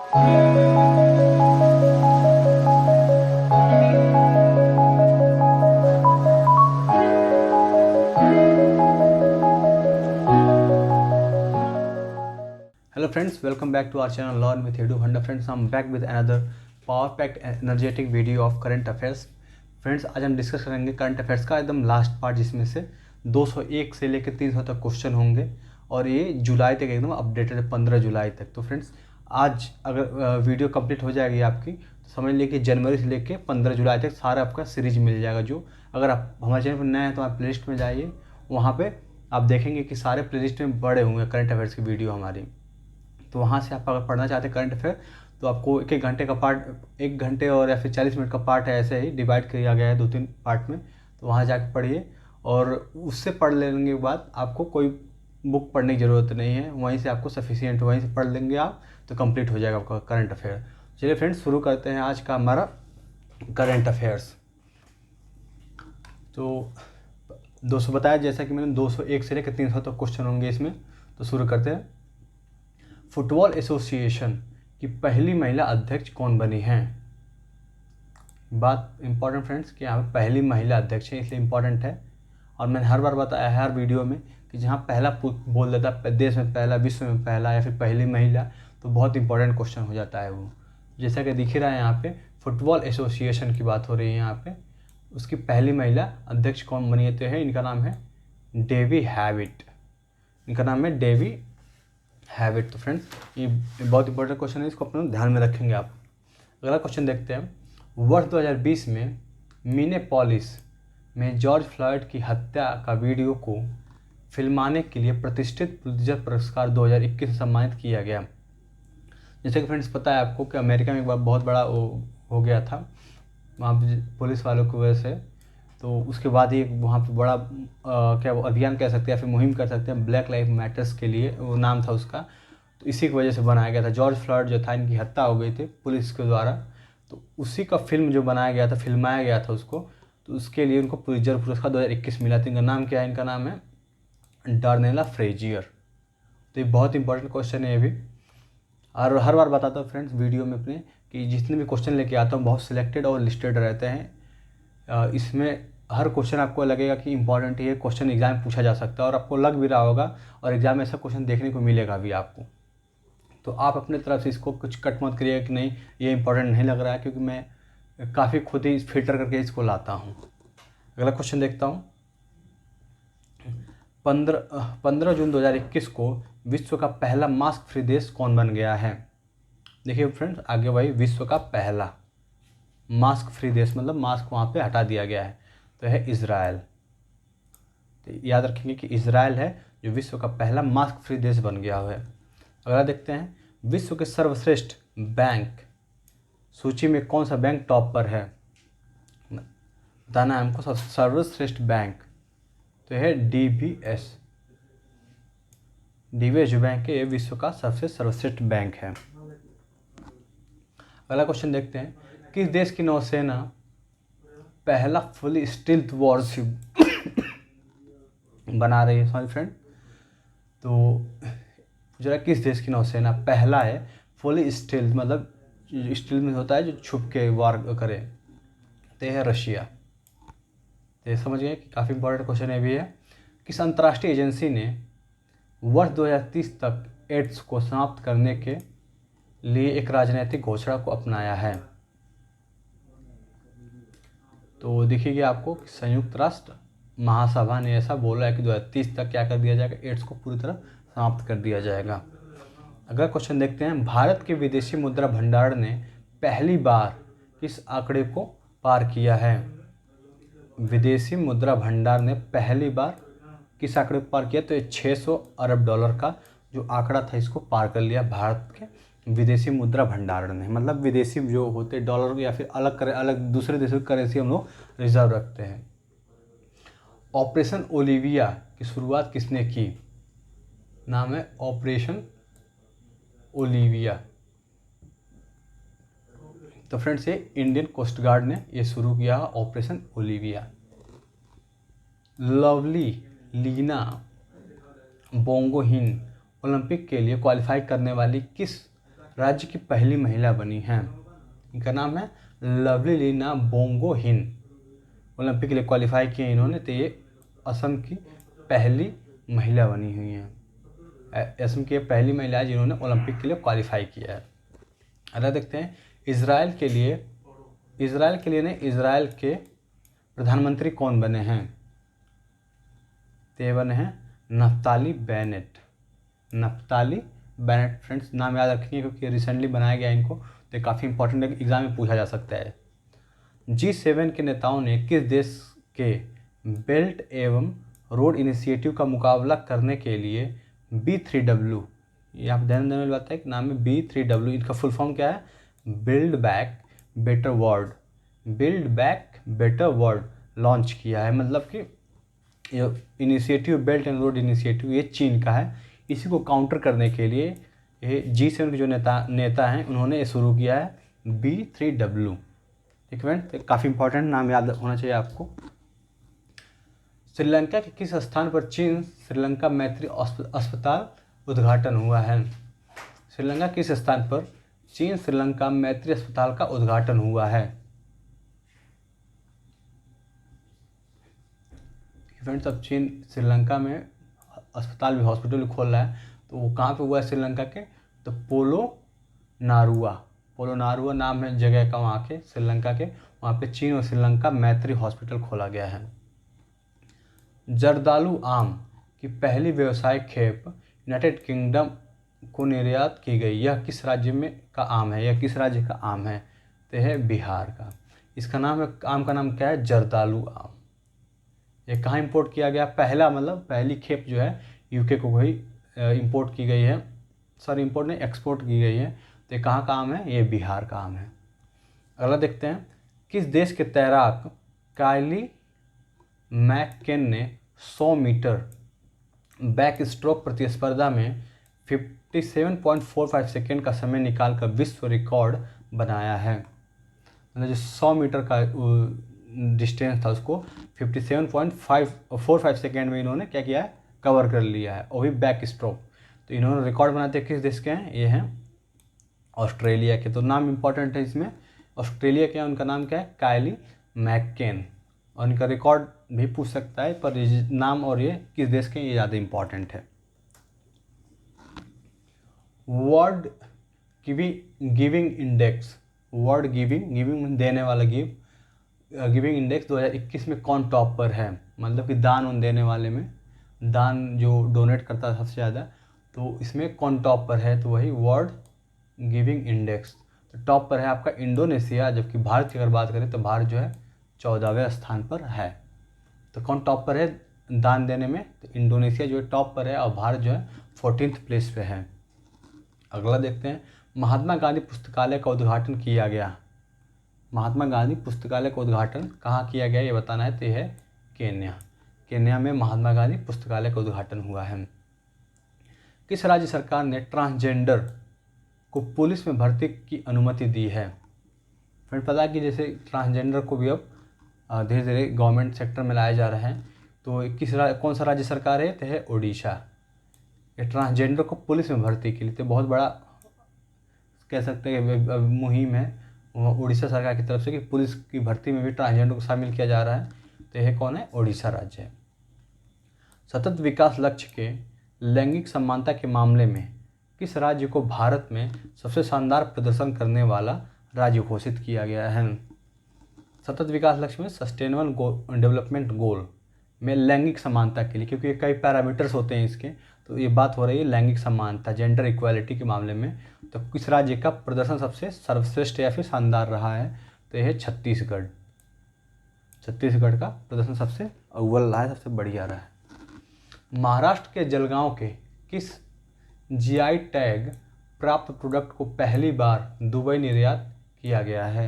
Hello friends, welcome back to our channel Learn with Edu Honda. Friends, I'm back with another power packed energetic video of current affairs. Friends, आज हम discuss करेंगे current affairs का एकदम last part, जिसमें से 201 से लेकर 300 तक क्वेश्चन होंगे और ये जुलाई तक एकदम अपडेटेड है, 15 जुलाई तक। तो फ्रेंड्स, आज अगर वीडियो कंप्लीट हो जाएगी आपकी तो समझ लीजिए कि जनवरी से लेकर 15 जुलाई तक सारा आपका सीरीज मिल जाएगा। जो अगर आप हमारे चैनल पर नए हैं तो आप प्लेलिस्ट में जाइए, वहाँ पर आप देखेंगे कि सारे प्लेलिस्ट में बड़े होंगे करंट अफेयर्स की वीडियो हमारी। तो वहाँ से आप अगर पढ़ना चाहते हैं करंट अफेयर तो आपको एक घंटे का पार्ट, 1 घंटे और या फिर 40 मिनट का पार्ट है, ऐसे ही डिवाइड किया गया है 2-3 पार्ट में। तो वहाँ जाके पढ़िए और उससे पढ़ लेने के बाद आपको कोई बुक पढ़ने की ज़रूरत नहीं है, वहीं से आपको सफिशिएंट, वहीं से पढ़ लेंगे आप तो कंप्लीट हो जाएगा आपका करंट अफेयर। चलिए फ्रेंड्स, शुरू करते हैं आज का हमारा करंट अफेयर्स। तो 200 बताया, जैसा कि मैंने 201 से लेकर 300 तक क्वेश्चन होंगे इसमें। तो शुरू करते हैं। फुटबॉल एसोसिएशन की पहली महिला अध्यक्ष कौन बनी हैं? बात इंपॉर्टेंट फ्रेंड्स कि यहाँ पे पहली महिला अध्यक्ष है, इसलिए इम्पॉर्टेंट है। और मैंने हर बार बताया है हर वीडियो में कि जहाँ पहला बोल देता है देश में पहला, विश्व में पहला या फिर पहली महिला, तो बहुत इंपॉर्टेंट क्वेश्चन हो जाता है वो। जैसा कि दिख रहा है यहाँ पे फुटबॉल एसोसिएशन की बात हो रही है यहाँ पे, उसकी पहली महिला अध्यक्ष कौन बनी है? इनका नाम है डेवी हैविट। इनका नाम है डेवी हैविट। तो फ्रेंड्स, ये बहुत इंपॉर्टेंट क्वेश्चन है, इसको अपना ध्यान में रखेंगे आप। अगला क्वेश्चन देखते हैं। वर्ष 2020 में मिनेपोलिस में जॉर्ज फ्लॉयड की हत्या का वीडियो को फिल्माने के लिए प्रतिष्ठित पुलित्जर पुरस्कार 2021 से सम्मानित किया गया। जैसे कि फ्रेंड्स पता है आपको कि अमेरिका में एक बार बहुत बड़ा हो गया था वहाँ पुलिस वालों की वजह से। तो उसके बाद ही वहाँ पे बड़ा क्या वो अभियान कह सकते हैं या फिर मुहिम कर सकते हैं, ब्लैक लाइफ मैटर्स के लिए वो नाम था उसका। तो इसी की वजह से बनाया गया था। जॉर्ज फ्लॉयड जो था, इनकी हत्या हो गई थी पुलिस के द्वारा, तो उसी का फिल्म जो बनाया गया था, फिल्माया गया था उसको, तो उसके लिए उनको पुलित्जर पुरस्कार 2021 मिला था। इनका नाम क्या है? इनका नाम है डार्नेला फ्रेजियर। तो ये बहुत इंपॉर्टेंट क्वेश्चन है ये भी, और हर बार बताता हूँ फ्रेंड्स वीडियो में अपने कि जितने भी क्वेश्चन लेके आता हूँ बहुत सिलेक्टेड और लिस्टेड रहते हैं। इसमें हर क्वेश्चन आपको लगेगा कि इंपॉर्टेंट ये क्वेश्चन एग्जाम में पूछा जा सकता है और आपको लग भी रहा होगा, और एग्जाम में ऐसा क्वेश्चन देखने को मिलेगा भी आपको। तो आप अपने तरफ से इसको कुछ कट मत करिए कि नहीं ये इंपॉर्टेंट नहीं लग रहा है, क्योंकि मैं काफ़ी खुद ही फिल्टर करके इसको लाता हूँ। अगला क्वेश्चन देखता हूँ। 15 जून 2021 को विश्व का पहला मास्क फ्री देश कौन बन गया है? देखिए फ्रेंड्स, आगे वही विश्व का पहला मास्क फ्री देश, मतलब मास्क वहाँ पे हटा दिया गया है, तो है इज़राइल। तो याद रखेंगे कि इज़राइल है जो विश्व का पहला मास्क फ्री देश बन गया है। अगला देखते हैं। विश्व के सर्वश्रेष्ठ बैंक सूची में कौन सा बैंक टॉप पर है? बताना है हमको सर्वश्रेष्ठ बैंक। तो है DBS। DBS जो बैंक है ये विश्व का सबसे सर्वश्रेष्ठ बैंक है। अगला क्वेश्चन देखते हैं। किस देश की नौसेना पहला फुली स्टील्थ वॉरशिप बना रही है? सॉरी फ्रेंड, तो जरा किस देश की नौसेना पहला है फुली स्टील्थ, मतलब स्टील में होता है जो छुप के वार करे, तो है रशिया। तो समझ गए कि काफ़ी इंपॉर्टेंट क्वेश्चन है भी है। किस अंतर्राष्ट्रीय एजेंसी ने वर्ष 2030 तक एड्स को समाप्त करने के लिए एक राजनीतिक घोषणा को अपनाया है? तो देखिए आपको संयुक्त राष्ट्र महासभा ने ऐसा बोला है कि 2030 तक क्या कर दिया जाएगा, एड्स को पूरी तरह समाप्त कर दिया जाएगा। अगला क्वेश्चन देखते हैं। भारत के विदेशी मुद्रा भंडार ने पहली बार किस आंकड़े को पार किया है? विदेशी मुद्रा भंडार ने पहली बार किस आंकड़े को पार किया? तो ये 600 अरब डॉलर का जो आंकड़ा था इसको पार कर लिया भारत के विदेशी मुद्रा भंडार ने। मतलब विदेशी जो होते डॉलर या फिर अलग दूसरे देशों की करेंसी हम लोग रिजर्व रखते हैं। ऑपरेशन ओलिविया की शुरुआत किसने की? नाम है ऑपरेशन ओलिविया। तो फ्रेंड्स, ये इंडियन कोस्ट गार्ड ने ये शुरू किया operation Olivia. Lovlina Borgohain Olympic के लिए क्वालिफाई करने वाली किस राज्य की पहली महिला बनी हैं। इनका नाम है लवलीना बोंगोहेन। ओलंपिक के लिए क्वालिफाई किए इन्होंने, तो ये असम की पहली महिला बनी हुई हैं। असम की पहली महिला है जिन्होंने ओलंपिक के लिए क्वालिफाई किया है। अगला देखते हैं, इजराइल के लिए प्रधानमंत्री कौन बने हैं? ते बने हैं नफ्ताली बेनेट। फ्रेंड्स नाम याद रखेंगे क्योंकि रिसेंटली बनाया गया इनको, तो काफ़ी इंपॉर्टेंट एग्जाम में पूछा जा सकता है। G7 के नेताओं ने किस देश के बेल्ट एवं रोड इनिशिएटिव का मुकाबला करने के लिए B3W, ये आप ध्यान देने वाली बात है कि नाम है B3W, इनका फुल फॉर्म क्या है? Build back better world launch किया है। मतलब कि ये initiative belt and road initiative ये चीन का है। इसी को काउंटर करने के लिए ये G7 के जो नेता हैं उन्होंने ये शुरू किया है B3W। ठीक है फ्रेंड, काफ़ी इंपॉर्टेंट नाम याद होना चाहिए आपको। श्रीलंका के किस स्थान पर चीन श्रीलंका मैत्री अस्पताल उद्घाटन हुआ है? श्रीलंका किस स्थान पर चीन श्रीलंका मैत्री अस्पताल का उद्घाटन हुआ है? फ्रेंड्स, अब चीन श्रीलंका में अस्पताल भी हॉस्पिटल भी खोल रहा है, तो वो कहाँ पे हुआ है श्रीलंका के? तो पोलो नारुआ नाम है जगह का वहाँ के श्रीलंका के, वहाँ पे चीन और श्रीलंका मैत्री हॉस्पिटल खोला गया है। जर्दालू आम की पहली व्यावसायिक खेप यूनाइटेड किंगडम को निर्यात की गई, यह किस राज्य का आम है? तो है बिहार का। इसका नाम है, आम का नाम क्या है? जर्दालू आम। ये कहाँ इंपोर्ट किया गया? पहली खेप जो है यूके को वही इंपोर्ट की गई है, इंपोर्ट नहीं एक्सपोर्ट की गई है। तो ये कहाँ का आम है? ये बिहार का आम है। अगला देखते हैं, किस देश के तैराक काइली मैककेन ने 100 मीटर बैक स्ट्रोक प्रतिस्पर्धा में 57.45 सेकेंड का समय निकालकर विश्व रिकॉर्ड बनाया है? मतलब जो 100 मीटर का डिस्टेंस था उसको 57.45 सेकेंड में इन्होंने क्या किया है? कवर कर लिया है, वो भी बैक स्ट्रोक। तो इन्होंने रिकॉर्ड बनाते किस देश के हैं? ये हैं ऑस्ट्रेलिया के। तो नाम इंपॉर्टेंट है इसमें, ऑस्ट्रेलिया के, उनका नाम क्या है? काइली मैककेन। और इनका रिकॉर्ड भी पूछ सकता है, पर नाम और ये किस देश के, ये ज़्यादा इंपॉर्टेंट है। वर्ल्ड गिविंग इंडेक्स, गिविंग देने वाला, गिविंग इंडेक्स 2021 में कौन टॉप पर है? मतलब कि दान देने वाले में, दान जो डोनेट करता है सबसे ज़्यादा, तो इसमें कौन टॉप पर है? तो वही वर्ल्ड गिविंग इंडेक्स। तो टॉप पर है आपका इंडोनेशिया, जबकि भारत की अगर बात करें तो भारत जो है 14वें स्थान पर है। तो कौन टॉप पर है दान देने में? तो इंडोनेशिया जो है टॉप पर है, और भारत जो है 14th प्लेस पे है। अगला देखते हैं, महात्मा गांधी पुस्तकालय का उद्घाटन किया गया। महात्मा गांधी पुस्तकालय का उद्घाटन कहाँ किया गया ये बताना है। तो यह है केन्या में महात्मा गांधी पुस्तकालय का उद्घाटन हुआ है। किस राज्य सरकार ने ट्रांसजेंडर को पुलिस में भर्ती की अनुमति दी है? फिर पता है कि जैसे ट्रांसजेंडर को भी अब धीरे धीरे गवर्नमेंट सेक्टर में लाया जा रहा है, तो कौन सा राज्य सरकार है? तो है उड़ीसा। ये ट्रांसजेंडर को पुलिस में भर्ती के लिए तो बहुत बड़ा कह सकते हैं मुहिम है उड़ीसा सरकार की तरफ से कि पुलिस की भर्ती में भी ट्रांसजेंडर को शामिल किया जा रहा है। तो यह कौन है? उड़ीसा राज्य है। सतत विकास लक्ष्य के लैंगिक समानता के मामले में किस राज्य को भारत में सबसे शानदार प्रदर्शन करने वाला राज्य घोषित किया गया है? सतत विकास लक्ष्य में सस्टेनेबल डेवलपमेंट गोल में लैंगिक समानता के लिए, क्योंकि कई पैरामीटर्स होते हैं इसके, तो ये बात हो रही है लैंगिक समानता, जेंडर इक्वालिटी के मामले में। तो किस राज्य का प्रदर्शन सबसे सर्वश्रेष्ठ या फिर शानदार रहा है? तो यह है छत्तीसगढ़ का प्रदर्शन सबसे अव्वल रहा है, सबसे बढ़िया रहा है। महाराष्ट्र के जलगांव के किस GI टैग प्राप्त प्रोडक्ट को पहली बार दुबई निर्यात किया गया है?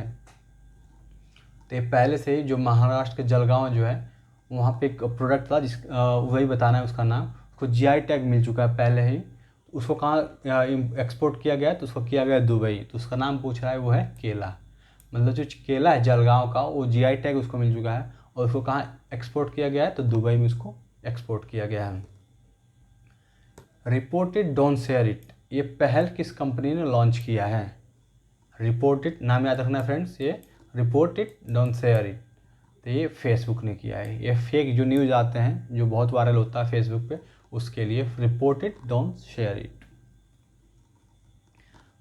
तो पहले से ही जो महाराष्ट्र के जलगांव जो है वहाँ पे एक प्रोडक्ट था वही बताना है उसका नाम, उसको GI टैग मिल चुका है पहले ही। उसको कहाँ एक्सपोर्ट किया गया? तो उसको किया गया दुबई। तो उसका नाम पूछ रहा है, वो है केला। मतलब जो केला है जलगांव का, वो GI टैग उसको मिल चुका है, और उसको कहाँ एक्सपोर्ट किया गया है? तो दुबई में उसको एक्सपोर्ट किया गया है। रिपोर्टेड डोंट शेयर इट ये पहल किस कंपनी ने लॉन्च किया है? रिपोर्ट इट, नाम याद रखना फ्रेंड्स, ये report it don't share it, तो ये फेसबुक ने किया है। ये फेक जो न्यूज़ आते हैं जो बहुत वायरल होता है फेसबुक पे, उसके लिए report it don't share it.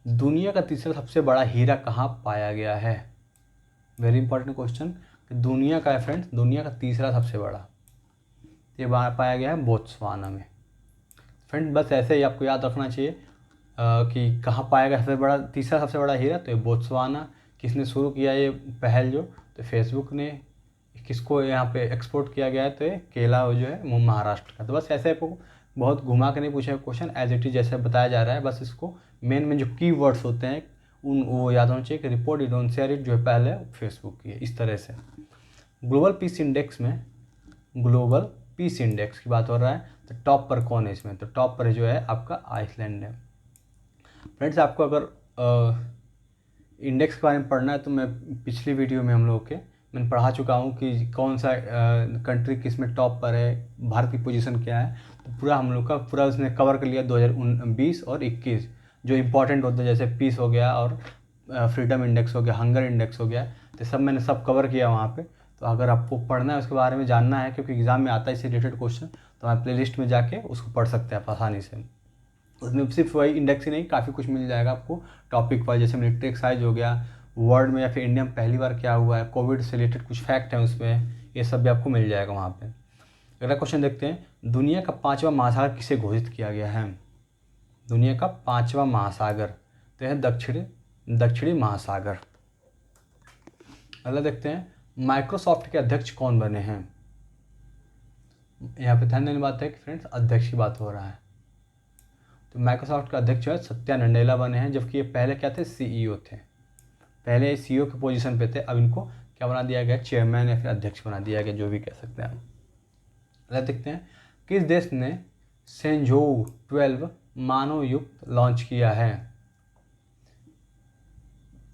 दुनिया का तीसरा सबसे बड़ा हीरा कहाँ पाया गया है? Very important question. दुनिया का है फ्रेंड्स, दुनिया का तीसरा सबसे बड़ा, ये पाया गया है बोत्सवाना में। फ्रेंड बस ऐसे ही आपको याद रखना चाहिए कि कहाँ पाया गया सबसे बड़ा, तीसरा सबसे बड़ा हीरा, तो ये बोत्सवाना। किसने शुरू किया ये पहल जो, तो फेसबुक ने। किसको यहाँ पे एक्सपोर्ट किया गया है, तो ये केला जो है वो महाराष्ट्र का। तो बस ऐसे आपको बहुत घुमा के नहीं पूछा क्वेश्चन, एज इट इज जैसे बताया जा रहा है, बस इसको मेन जो की वर्ड्स होते हैं उन वो याद होना चाहिए कि report it don't share it जो है पहले फेसबुक की है, इस तरह से। ग्लोबल पीस इंडेक्स में, ग्लोबल पीस इंडेक्स की बात हो रहा है, तो टॉप पर कौन है इसमें? तो टॉप पर जो है आपका आइसलैंड है। फ्रेंड्स आपको अगर इंडेक्स के बारे में पढ़ना है तो मैं पिछली वीडियो में हम लोग के मैंने पढ़ा चुका हूँ कि कौन सा कंट्री किस में टॉप पर है, भारत की पोजीशन क्या है। तो पूरा हम लोग का पूरा उसने कवर कर लिया 2020 और 21, जो इम्पोर्टेंट होता है, जैसे पीस हो गया और फ्रीडम इंडेक्स हो गया, हंगर इंडेक्स हो गया, तो सब मैंने सब कवर किया वहाँ पे। तो अगर आपको पढ़ना है उसके बारे में जानना है, क्योंकि एग्ज़ाम में आता है इससे रिलेटेड क्वेश्चन, तो आप प्ले लिस्ट में जाके उसको पढ़ सकते हैं आप आसानी से। उसमें सिर्फ वही इंडेक्स ही नहीं, काफ़ी कुछ मिल जाएगा आपको टॉपिक वाइज, जैसे मिलिट्री एक्सरसाइज हो गया, वर्ल्ड में या फिर इंडिया में पहली बार क्या हुआ है, कोविड से रिलेटेड कुछ फैक्ट हैं उसमें, ये सब भी आपको मिल जाएगा वहाँ पे। अगला क्वेश्चन देखते हैं, दुनिया का 5वां महासागर किसे घोषित किया गया है? दुनिया का 5वां महासागर तो है दक्षिणी महासागर। अगला देखते हैं, माइक्रोसॉफ्ट के अध्यक्ष कौन बने हैं? यहाँ पे ध्यान देने बात है कि फ्रेंड्स अध्यक्ष की बात हो रहा है, तो माइक्रोसॉफ्ट का अध्यक्ष जो है सत्या नडेला बने हैं, जबकि ये पहले क्या थे, सीईओ थे। पहले सीईओ की पोजीशन पे थे, अब इनको क्या बना दिया गया, चेयरमैन या फिर अध्यक्ष बना दिया गया, जो भी कह सकते हैं आप। अगला देखते हैं, किस देश ने सेंजोऊ 12 मानव युक्त लॉन्च किया है?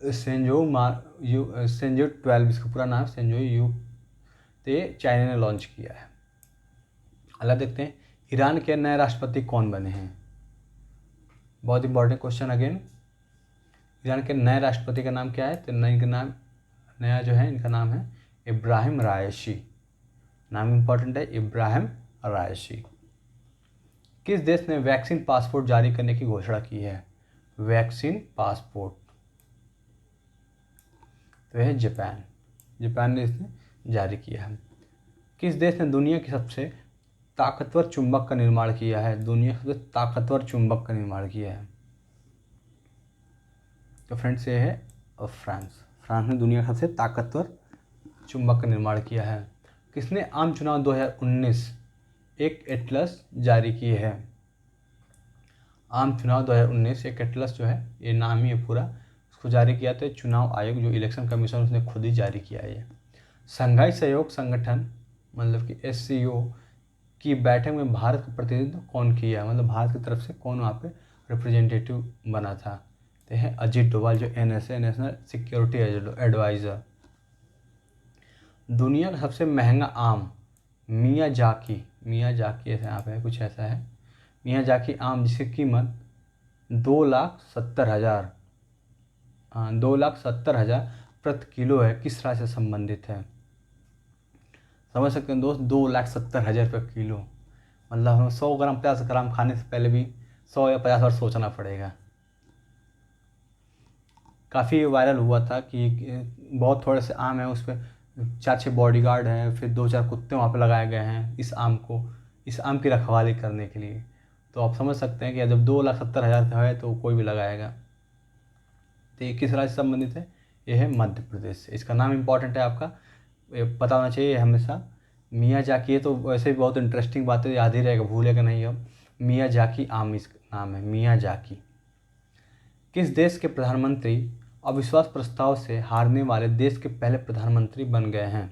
सेंजोऊ 12 इसका पूरा नाम सेंजोऊ युक्त, तो ये चाइना ने लॉन्च किया है। अगला देखते हैं, ईरान के नए राष्ट्रपति कौन बने हैं? बहुत इंपॉर्टेंट क्वेश्चन अगेन। ईरान के नए राष्ट्रपति का नाम क्या है? तो नया जो है इनका नाम है इब्राहिम रायशी। नाम इंपॉर्टेंट है, इब्राहिम रायशी। किस देश ने वैक्सीन पासपोर्ट जारी करने की घोषणा की है? वैक्सीन पासपोर्ट तो है जापान ने इसने जारी किया है। किस देश ने दुनिया की सबसे ताकतवर चुंबक का निर्माण किया है? दुनिया का सबसे ताकतवर चुंबक का निर्माण किया है, तो फ्रेंड्स ये है फ्रांस ने दुनिया का सबसे ताकतवर चुंबक का निर्माण किया है। किसने आम चुनाव 2019 एक एटलस जारी की है? आम चुनाव 2019 एक एटलस जो है, ये नाम ही है पूरा, उसको जारी किया तो चुनाव आयोग जो इलेक्शन कमीशन उसने खुद ही जारी किया है। संघाई सहयोग संगठन मतलब कि SCO की बैठक में भारत का प्रतिनिधित्व कौन किया? मतलब भारत की तरफ से कौन वहाँ पे रिप्रेजेंटेटिव बना था? तो है अजीत डोभाल, जो NSA नेशनल सिक्योरिटी एडवाइज़र। दुनिया का सबसे महंगा आम मियाजाकी ऐसा यहाँ पे कुछ ऐसा है, मियाजाकी आम जिसकी कीमत 2,70,000 2,70,000 प्रति किलो है, किस राज्य से संबंधित है? समझ सकते हैं दोस्त, 2,70,000 रुपये किलो, मतलब हमें 100 ग्राम 50 ग्राम खाने से पहले भी 100 या 50 बार सोचना पड़ेगा। काफ़ी वायरल हुआ था कि बहुत थोड़े से आम है, उस पर 4-6 बॉडीगार्ड हैं, फिर 2-4 कुत्ते वहाँ पे लगाए गए हैं इस आम की रखवाली करने के लिए। तो आप समझ सकते हैं कि जब 2,70,000 का है तो कोई भी लगाएगा। तो ये किस राज्य से संबंधित है? ये है मध्य प्रदेश से। इसका नाम इम्पॉर्टेंट है, आपका पता होना चाहिए हमेशा। मियाजाकी है तो वैसे भी बहुत इंटरेस्टिंग बात है, याद ही रहेगा, भूलेगा नहीं अब। मियाजाकी आम इसका नाम है, मियाजाकी। किस देश के प्रधानमंत्री अविश्वास प्रस्ताव से हारने वाले देश के पहले प्रधानमंत्री बन गए हैं?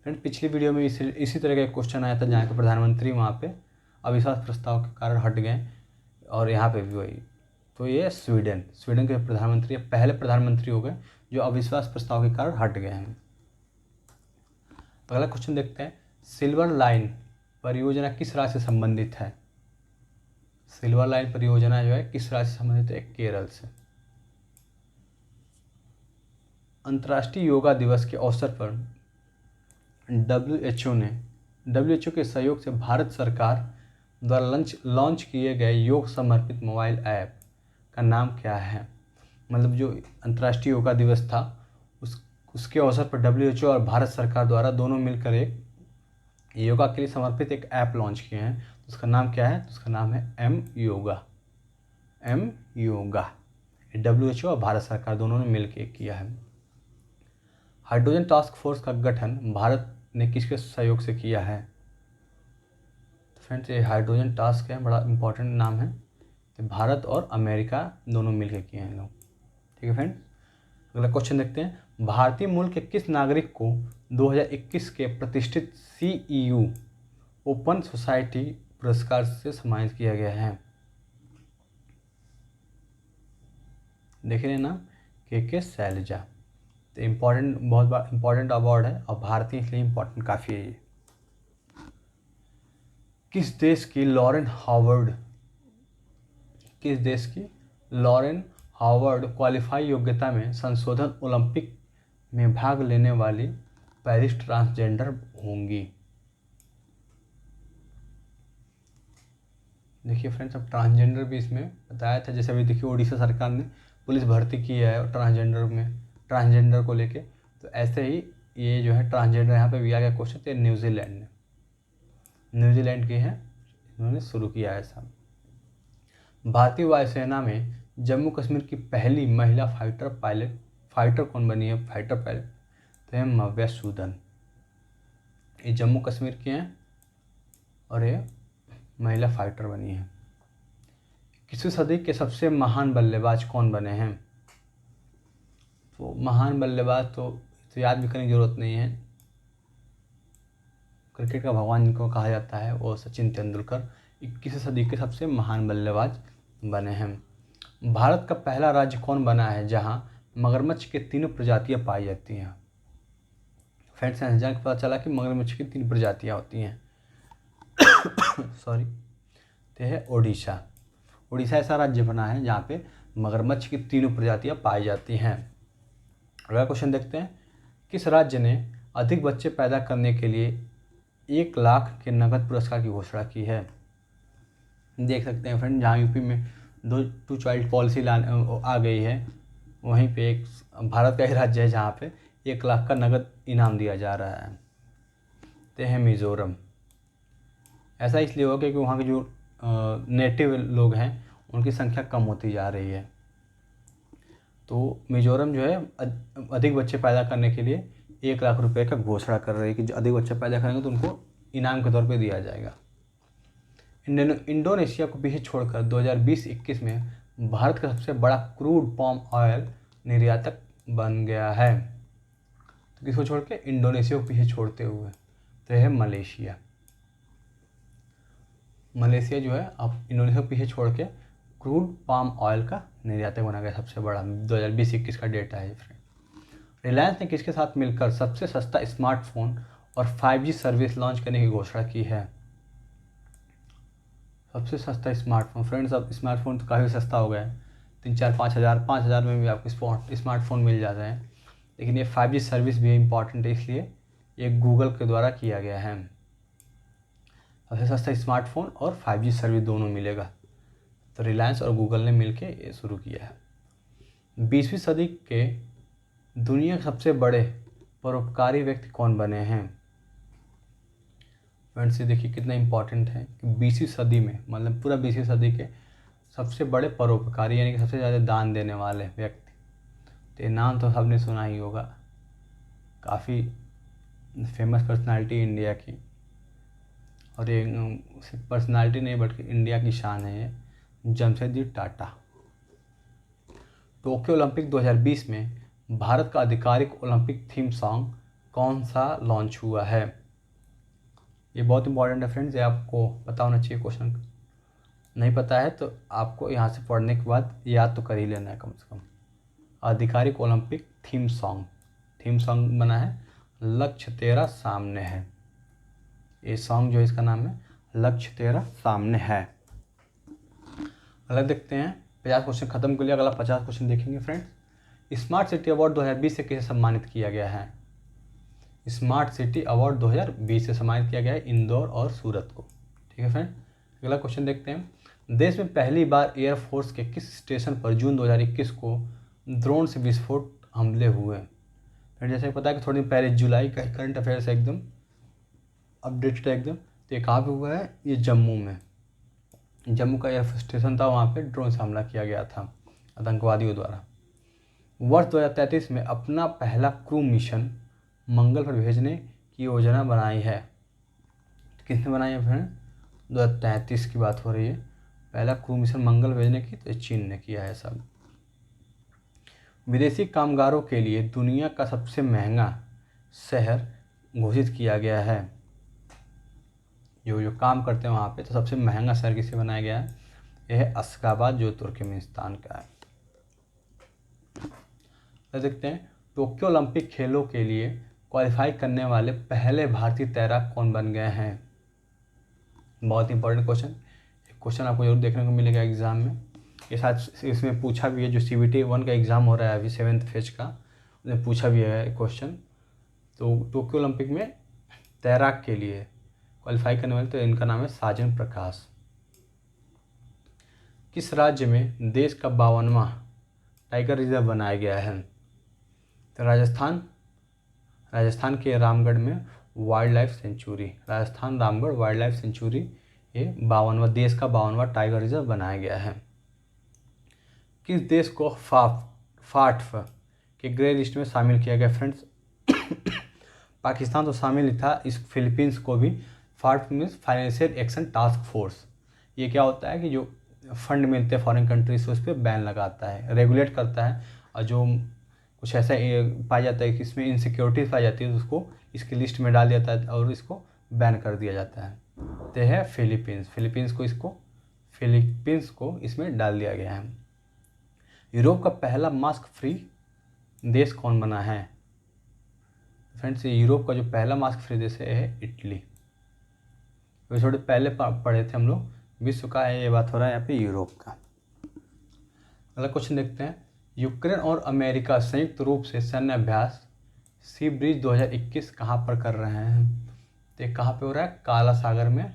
फ्रेंड पिछली वीडियो में इसी तरह का एक क्वेश्चन आया था, जहाँ के प्रधानमंत्री वहाँ पे अविश्वास प्रस्ताव के कारण हट गए, और यहाँ पे भी वही। तो ये स्वीडन के प्रधानमंत्री पहले प्रधानमंत्री हो गए जो अविश्वास प्रस्ताव के कारण हट गए हैं। अगला क्वेश्चन देखते हैं, सिल्वर लाइन परियोजना किस राज्य से संबंधित है? सिल्वर लाइन परियोजना जो है किस राज्य से संबंधित है? केरल से। अंतर्राष्ट्रीय योगा दिवस के अवसर पर डब्ल्यूएचओ के सहयोग से भारत सरकार द्वारा लॉन्च किए गए योग समर्पित मोबाइल ऐप का नाम क्या है? मतलब जो अंतर्राष्ट्रीय योगा दिवस था उसके अवसर पर डब्ल्यूएचओ और भारत सरकार द्वारा दोनों मिलकर एक योगा के लिए समर्पित एक ऐप लॉन्च किए हैं। तो उसका नाम क्या है? तो उसका नाम है एम योगा। डब्ल्यूएचओ और भारत सरकार दोनों ने मिलकर किया है। हाइड्रोजन टास्क फोर्स का गठन भारत ने किसके सहयोग से किया है? तो फ्रेंड्स ये हाइड्रोजन टास्क है, बड़ा इंपॉर्टेंट नाम है। तो भारत और अमेरिका दोनों मिलकर किए हैं लोग। ठीक है फ्रेंड्स, अगला क्वेश्चन देखते हैं। भारतीय मूल के किस नागरिक को 2021 के प्रतिष्ठित CEU ओपन सोसाइटी पुरस्कार से सम्मानित किया गया है? देख रहे हैं ना, के शैलजा। तो इम्पॉर्टेंट, बहुत इम्पॉर्टेंट अवार्ड है और भारतीय इसलिए इम्पॉर्टेंट काफ़ी है ये। किस देश की लॉरेन हावर्ड क्वालिफाई योग्यता में संशोधन ओलंपिक में भाग लेने वाली पहली ट्रांसजेंडर होंगी? देखिए फ्रेंड्स, अब ट्रांसजेंडर भी इसमें बताया था। जैसे अभी देखिए उड़ीसा सरकार ने पुलिस भर्ती की है और ट्रांसजेंडर को लेके, तो ऐसे ही ये जो है ट्रांसजेंडर यहाँ पे भी आ गया क्वेश्चन। तो न्यूजीलैंड की है, इन्होंने शुरू किया है ऐसा। भारतीय वायुसेना में जम्मू कश्मीर की पहली महिला फाइटर कौन बनी है? फाइटर पायलट तो है मव्या सूदन। ये जम्मू कश्मीर की हैं और ये महिला फाइटर बनी है। 21वीं सदी के सबसे महान बल्लेबाज कौन बने हैं? तो महान बल्लेबाज तो याद भी करने की जरूरत नहीं है। क्रिकेट का भगवान जिनको कहा जाता है वो सचिन तेंदुलकर 21वीं सदी के सबसे महान बल्लेबाज बने हैं। भारत का पहला राज्य कौन बना है जहां मगरमच्छ के 3 प्रजातियां पाई जाती हैं? फ्रेंड्स, जान के पता चला कि मगरमच्छ की 3 प्रजातियां होती हैं। सॉरी, तो है ओडिशा। उड़ीसा ऐसा राज्य बना है जहाँ पे मगरमच्छ की 3 प्रजातियां पाई जाती हैं। अगला क्वेश्चन देखते हैं। किस राज्य ने अधिक बच्चे पैदा करने के लिए 1 लाख के नगद पुरस्कार की घोषणा की है? देख सकते हैं फ्रेंड, जहाँ यूपी में 2 चाइल्ड पॉलिसी आ गई है, वहीं पे एक भारत का ही राज्य है जहाँ पे 1 लाख का नगद इनाम दिया जा रहा है। ते हैं मिज़ोरम। ऐसा इसलिए हुआ क्योंकि वहाँ के जो नेटिव लोग हैं उनकी संख्या कम होती जा रही है। तो मिज़ोरम जो है अधिक बच्चे पैदा करने के लिए 1 लाख रुपए का घोषणा कर रही है कि जो अधिक बच्चे पैदा करेंगे तो उनको इनाम के तौर पे दिया जाएगा। इंडोनेशिया को पीछे छोड़कर 2020-21 में भारत का सबसे बड़ा क्रूड पाम ऑयल निर्यातक बन गया है। तो किसको छोड़ के? इंडोनेशिया को पीछे छोड़ते हुए। तो यह है मलेशिया। मलेशिया जो है अब इंडोनेशिया को पीछे छोड़ के क्रूड पाम ऑयल का निर्यातक बना गया सबसे बड़ा। 2020-21 का डेटा है फ्रेंड। रिलायंस ने किसके साथ मिलकर सबसे सस्ता स्मार्टफोन और 5G सर्विस लॉन्च करने की घोषणा की है? सबसे सस्ता स्मार्टफोन, फ्रेंड्स अब स्मार्टफोन तो काफ़ी सस्ता हो गया है। 3-4-5 हज़ार में भी आपको स्मार्टफोन मिल जाते हैं। लेकिन ये 5G सर्विस भी इम्पॉर्टेंट है, इसलिए ये गूगल के द्वारा किया गया है। सबसे सस्ता स्मार्टफोन और 5G सर्विस दोनों मिलेगा। तो रिलायंस और गूगल ने मिलकर ये शुरू किया है। 20वीं सदी के दुनिया के सबसे बड़े परोपकारी व्यक्ति कौन बने हैं? फ्रेंड्स, ये देखिए कितना इम्पोर्टेंट है कि 20वीं सदी में, मतलब पूरा 20वीं सदी के सबसे बड़े परोपकारी यानी कि सबसे ज़्यादा दान देने वाले व्यक्ति। तो ये नाम तो सबने सुना ही होगा, काफ़ी फेमस पर्सनालिटी इंडिया की, और ये सिर्फ पर्सनालिटी नहीं बल्कि इंडिया की शान है ये, जमशेदजी टाटा। टोक्यो ओलंपिक 2020 में भारत का आधिकारिक ओलंपिक थीम सॉन्ग कौन सा लॉन्च हुआ है? ये बहुत इंपॉर्टेंट है फ्रेंड्स, ये आपको पता होना चाहिए। क्वेश्चन नहीं पता है तो आपको यहाँ से पढ़ने के बाद याद तो कर ही लेना है कम से कम। आधिकारिक ओलंपिक थीम सॉन्ग बना है लक्ष्य तेरा सामने है। ये सॉन्ग जो है इसका नाम है लक्ष्य तेरा सामने है। अगला देखते हैं, 50 क्वेश्चन खत्म कर लिया, अगला 50 क्वेश्चन देखेंगे फ्रेंड्स। स्मार्ट सिटी अवार्ड 2020 से किसे सम्मानित किया गया है? स्मार्ट सिटी अवार्ड 2020 से सम्मानित किया गया है इंदौर और सूरत को। ठीक है फ्रेंड। अगला क्वेश्चन देखते हैं, देश में पहली बार एयरफोर्स के किस स्टेशन पर जून 2021 को ड्रोन से विस्फोट हमले हुए? फिर जैसे पता है कि थोड़ी दिन पहले जुलाई का करंट अफेयर्स एकदम अपडेटेड है एकदम, तो ये कहाँ पे हुआ है? ये जम्मू में, जम्मू का एयरफोर्स स्टेशन था, वहाँ पे ड्रोन से हमला किया गया था आतंकवादियों द्वारा। वर्ष 2033 में अपना पहला क्रू मिशन मंगल पर भेजने की योजना बनाई है। किसने बनाई है फ्रेंड? 2033 की बात हो रही है, पहला क्रू मिशन मंगल भेजने की, तो चीन ने किया है सब। विदेशी कामगारों के लिए दुनिया का सबसे महंगा शहर घोषित किया गया है। जो काम करते हैं वहाँ पे, तो सबसे महंगा शहर किसे बनाया गया है? यह है अशगाबाद, जो तुर्कमेनिस्तान का है। तो देखते हैं, टोक्यो ओलंपिक खेलों के लिए क्वालिफाई करने वाले पहले भारतीय तैराक कौन बन गए हैं? बहुत इंपॉर्टेंट क्वेश्चन, क्वेश्चन आपको जरूर देखने को मिलेगा एग्जाम में। ये साथ इसमें पूछा भी है, जो CBT 1 का एग्ज़ाम हो रहा है अभी 7th फेज का, उसमें पूछा भी है क्वेश्चन। तो टोक्यो ओलंपिक में तैराक के लिए क्वालिफाई करने वाले, तो इनका नाम है साजन प्रकाश। किस राज्य में देश का 52वां टाइगर रिजर्व बनाया गया है? तो राजस्थान के रामगढ़ में wild life sanctuary, Rajasthan Ramgarh wild life sanctuary, ये 52वां देश का 52वां टाइगर रिजर्व बनाया गया है। किस देश को फाट्फ के ग्रे लिस्ट में शामिल किया गया फ्रेंड्स? पाकिस्तान तो शामिल था, इस फिलीपींस को भी। FATF means financial action task force. ये क्या होता है कि जो फंड मिलते हैं फॉरेन कंट्रीज से, उस पर बैन लगाता है, रेगुलेट करता है, और जो कुछ ऐसा पाया जाता है कि इसमें इनसिक्योरिटीज पाई जाती है, तो उसको इसकी लिस्ट में डाल दिया जाता है और इसको बैन कर दिया जाता है। तो है फिलीपींस को इसमें डाल दिया गया है। यूरोप का पहला मास्क फ्री देश कौन बना है? फ्रेंड्स, यूरोप का जो पहला मास्क फ्री देश है इटली। तो थोड़े पहले पढ़े थे हम लोग, विश्व का है, ये बात हो रहा है यहाँ पे यूरोप का। अगला क्वेश्चन देखते हैं, यूक्रेन और अमेरिका संयुक्त रूप से सैन्य अभ्यास सी ब्रिज 2021 कहाँ पर कर रहे हैं? तो ये कहाँ पे हो रहा है? काला सागर में।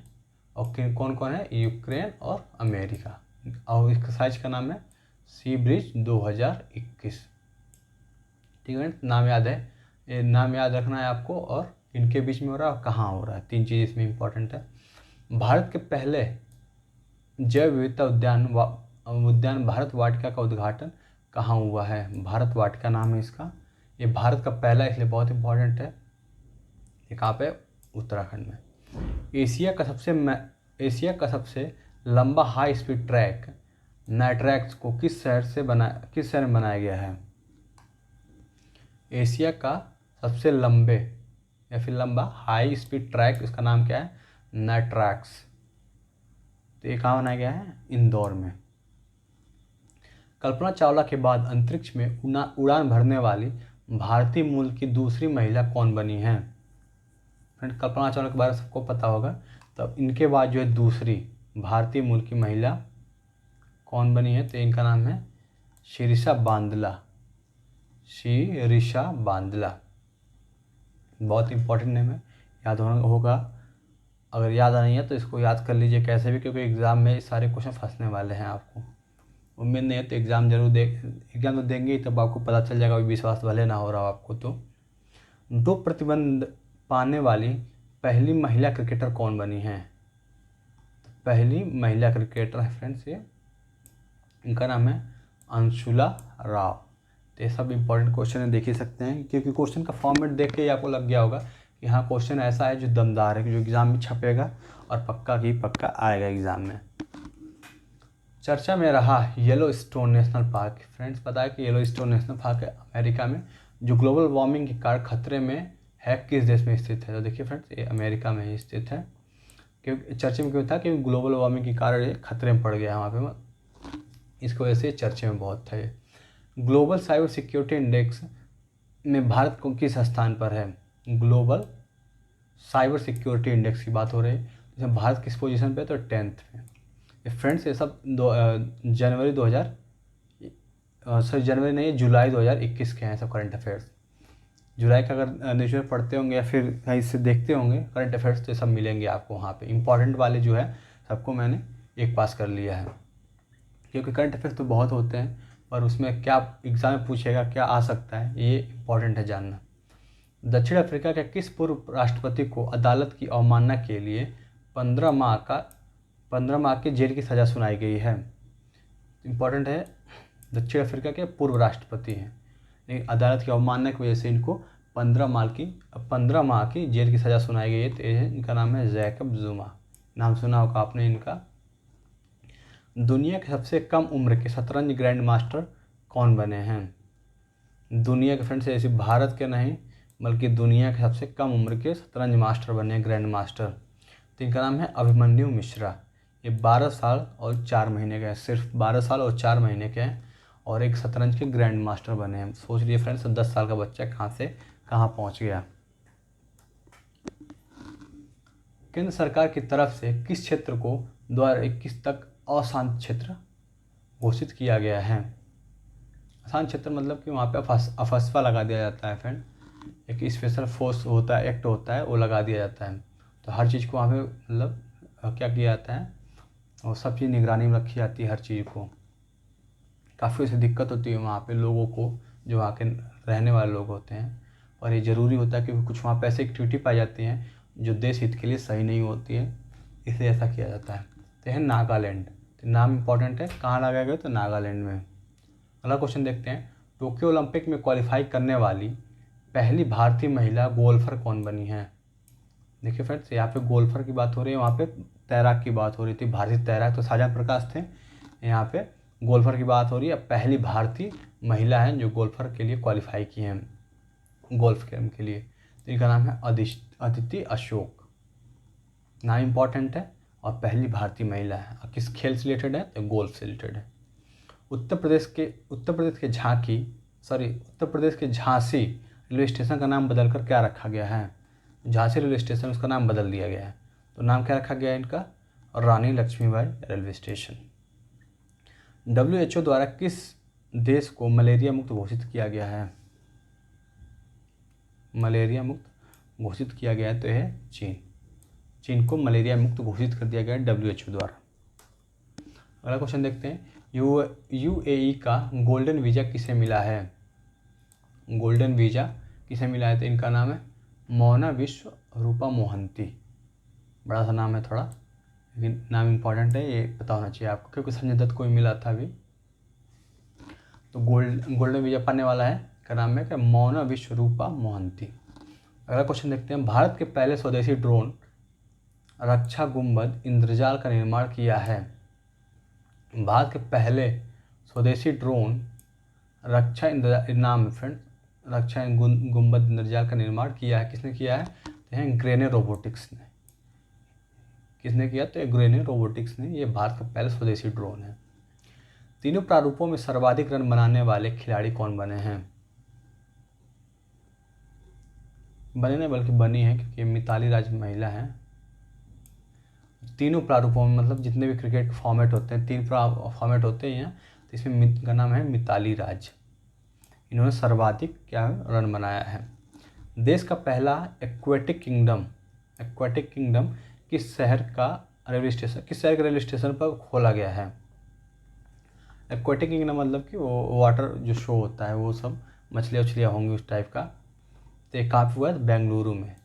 और कौन कौन है? यूक्रेन और अमेरिका। और इसका साइज का नाम है सी ब्रिज 2021। ठीक है, नाम याद है, ये नाम याद रखना है आपको, और इनके बीच में हो रहा है और कहाँ हो रहा है, 3 चीज़ इसमें इंपॉर्टेंट है। भारत के पहले जैव विविधता उद्यान भारत वाटिका का उद्घाटन कहाँ हुआ है? भारत वाटिका नाम है इसका, ये भारत का पहला, इसलिए बहुत इंपॉर्टेंट है। ये कहाँ पे? उत्तराखंड में। एशिया का सबसे लंबा हाई स्पीड ट्रैक नाइट्रैक्स को किस शहर में बनाया गया है? एशिया का सबसे लंबा हाई स्पीड ट्रैक, इसका नाम क्या है? नाइट्रैक्स। तो ये कहाँ बनाया गया है? इंदौर में। कल्पना चावला के बाद अंतरिक्ष में उड़ान भरने वाली भारतीय मूल की दूसरी महिला कौन बनी है? फ्रेंड, कल्पना चावला के बारे में सबको पता होगा, तब इनके बाद जो है दूसरी भारतीय मूल की महिला कौन बनी है? तो इनका नाम है शिरीषा बांदला। बहुत इंपॉर्टेंट नेम है, याद होगा। अगर याद नहीं है तो इसको याद कर लीजिए कैसे भी, क्योंकि एग्ज़ाम में सारे क्वेश्चन फंसने वाले हैं आपको। उम्मीद नहीं है तो एग्ज़ाम तो देंगे ही, तब आपको पता चल जाएगा, विश्वास भले ना हो रहा हो आपको तो। 2 प्रतिबंध पाने वाली पहली महिला क्रिकेटर कौन बनी है? पहली महिला क्रिकेटर है फ्रेंड्स, ये इनका नाम है अंशुला राव। तो ये सब इंपॉर्टेंट क्वेश्चन है, देख ही सकते हैं, क्योंकि क्वेश्चन का फॉर्मेट देख के ही आपको लग गया होगा कि हाँ क्वेश्चन ऐसा है जो दमदार है, जो एग्ज़ाम में छपेगा और पक्का आएगा एग्ज़ाम में। चर्चा में रहा येलोस्टोन नेशनल पार्क। फ्रेंड्स, पता है कि येलोस्टोन नेशनल पार्क है अमेरिका में, जो ग्लोबल वार्मिंग के कारण खतरे में है, किस देश में स्थित है? तो देखिए फ्रेंड्स, ये अमेरिका में ही स्थित है। क्योंकि चर्चे में क्यों था? क्योंकि ग्लोबल वार्मिंग के कारण ये खतरे में पड़ गया वहाँ पे, इसकी वजह से चर्चे में बहुत था। ग्लोबल साइबर सिक्योरिटी इंडेक्स में भारत को किस स्थान पर है? ग्लोबल साइबर सिक्योरिटी इंडेक्स की बात हो रही है, इसमें भारत किस पोजीशन पे? तो 10th में। फ्रेंड्स ये सब जनवरी 2000 सॉरी जनवरी नहीं, जुलाई 2021 के हैं सब करंट अफेयर्स। जुलाई का अगर न्यूज़पेपर पढ़ते होंगे या फिर कहीं से देखते होंगे करंट अफेयर्स तो ये सब मिलेंगे आपको वहाँ पे। इंपॉर्टेंट वाले जो है सबको मैंने एक पास कर लिया है, क्योंकि करंट अफेयर्स तो बहुत होते हैं पर उसमें क्या एग्ज़ाम में पूछेगा, क्या आ सकता है, ये इंपॉर्टेंट है जानना। दक्षिण अफ्रीका के किस पूर्व राष्ट्रपति को अदालत की अवमानना के लिए 15 माह की जेल की सज़ा सुनाई गई है? इम्पॉर्टेंट है, दक्षिण अफ्रीका के पूर्व राष्ट्रपति हैं, लेकिन अदालत की अवमानना की वजह से इनको 15 माह की जेल की सज़ा सुनाई गई है। तो इनका नाम है जैकब जुमा, नाम सुना होगा आपने इनका। दुनिया के सबसे कम उम्र के शतरंज ग्रैंड मास्टर कौन बने हैं? दुनिया के फ्रेंड्स ऐसे भारत के नहीं बल्कि दुनिया के सबसे कम उम्र के शतरंज मास्टर बने हैं, ग्रैंड मास्टर। तो इनका नाम है अभिमन्यु मिश्रा। ये 12 साल और 4 महीने के हैं, सिर्फ 12 साल और 4 महीने के हैं और एक शतरंज के ग्रैंड मास्टर बने हैं। सोच लीजिए फ्रेंड्स 10 साल का बच्चा कहाँ से कहाँ पहुँच गया। केंद्र सरकार की तरफ से किस क्षेत्र को 2021 तक अशांत क्षेत्र घोषित किया गया है? अशांत क्षेत्र मतलब कि वहाँ पे अफस्पा लगा दिया जाता है फ्रेंड, एक स्पेशल फोर्स होता है, एक्ट होता है, वो लगा दिया जाता है। तो हर चीज़ को वहाँ पे मतलब क्या किया जाता है और सब चीज़ निगरानी में रखी जाती है हर चीज़ को। काफ़ी ऐसी दिक्कत होती है वहाँ पे लोगों को, जो वहाँ के रहने वाले लोग होते हैं, और ये ज़रूरी होता है क्योंकि कुछ वहाँ पे ऐसी एक्टिविटी पाई जाती हैं जो देश हित के लिए सही नहीं होती है, इसलिए ऐसा किया जाता है। तो है नागालैंड, तो नाम इंपॉर्टेंट है, कहाँ लगाया गया? तो नागालैंड में। अगला क्वेश्चन देखते हैं, टोक्यो ओलंपिक में क्वालिफाई करने वाली पहली भारतीय महिला गोल्फर कौन बनी है? देखिए फ्रेंड्स यहाँ पे गोल्फर की बात हो रही है, वहाँ पे तैराक की बात हो रही थी। भारतीय तैराक तो साजन प्रकाश थे, यहाँ पे गोल्फर की बात हो रही है। पहली भारतीय महिला हैं जो गोल्फर के लिए क्वालिफाई की हैं, गोल्फ गेम के लिए। तो इनका नाम है अदिति अशोक, नाम इम्पॉर्टेंट है और पहली भारतीय महिला है। और किस खेल से रिलेटेड है? तो गोल्फ से रिलेटेड है। उत्तर प्रदेश के झांसी रेलवे स्टेशन का नाम बदलकर क्या रखा गया है? झांसी रेलवे स्टेशन उसका नाम बदल दिया गया है, तो नाम क्या रखा गया है इनका? रानी लक्ष्मीबाई रेलवे स्टेशन। WHO द्वारा किस देश को मलेरिया मुक्त घोषित किया गया है? मलेरिया मुक्त घोषित किया गया है तो यह है चीन। चीन को मलेरिया मुक्त घोषित कर दिया गया है WHO द्वारा। अगला क्वेश्चन देखते हैं, UAE का गोल्डन वीज़ा किसे मिला है? गोल्डन वीज़ा किसे मिला है? तो इनका नाम है मोना विश्व रूपा मोहंती। बड़ा सा नाम है थोड़ा, लेकिन नाम इम्पॉर्टेंट है, ये पता होना चाहिए आपको, क्योंकि संजय दत्त को भी मिला था अभी। तो गोल्डन वीज़ा पाने वाला है, का नाम है क्या? मोना विश्व रूपा मोहंती। अगला क्वेश्चन देखते हैं, भारत के पहले स्वदेशी ड्रोन रक्षा गुंबद इंद्रजाल का निर्माण किया है। भारत के पहले स्वदेशी ड्रोन रक्षा गुंबद इंद्रजाल का निर्माण किया है, किसने किया है? तो है ग्रेने रोबोटिक्स ने। किसने किया? तो ग्रेने रोबोटिक्स ने। ये भारत का पहला स्वदेशी ड्रोन है। तीनों प्रारूपों में सर्वाधिक रन बनाने वाले खिलाड़ी कौन बने हैं? बने नहीं बल्कि बनी है, क्योंकि मिताली राज महिला हैं। तीनों प्रारूपों में मतलब जितने भी क्रिकेट फॉर्मेट होते हैं, 3 फॉर्मेट होते हैं, तो इसमें इनका नाम है मिताली राज। इन्होंने सर्वाधिक क्या रन बनाया है। देश का पहला एक्वेटिक किंगडम किस शहर के रेलवे स्टेशन पर खोला गया है? एक्वेटिक किंगडम मतलब कि वो वाटर जो शो होता है, वो सब मछलियाँ होंगी उस टाइप का। तो ये कहाँ पे हुआ है? बेंगलुरु में।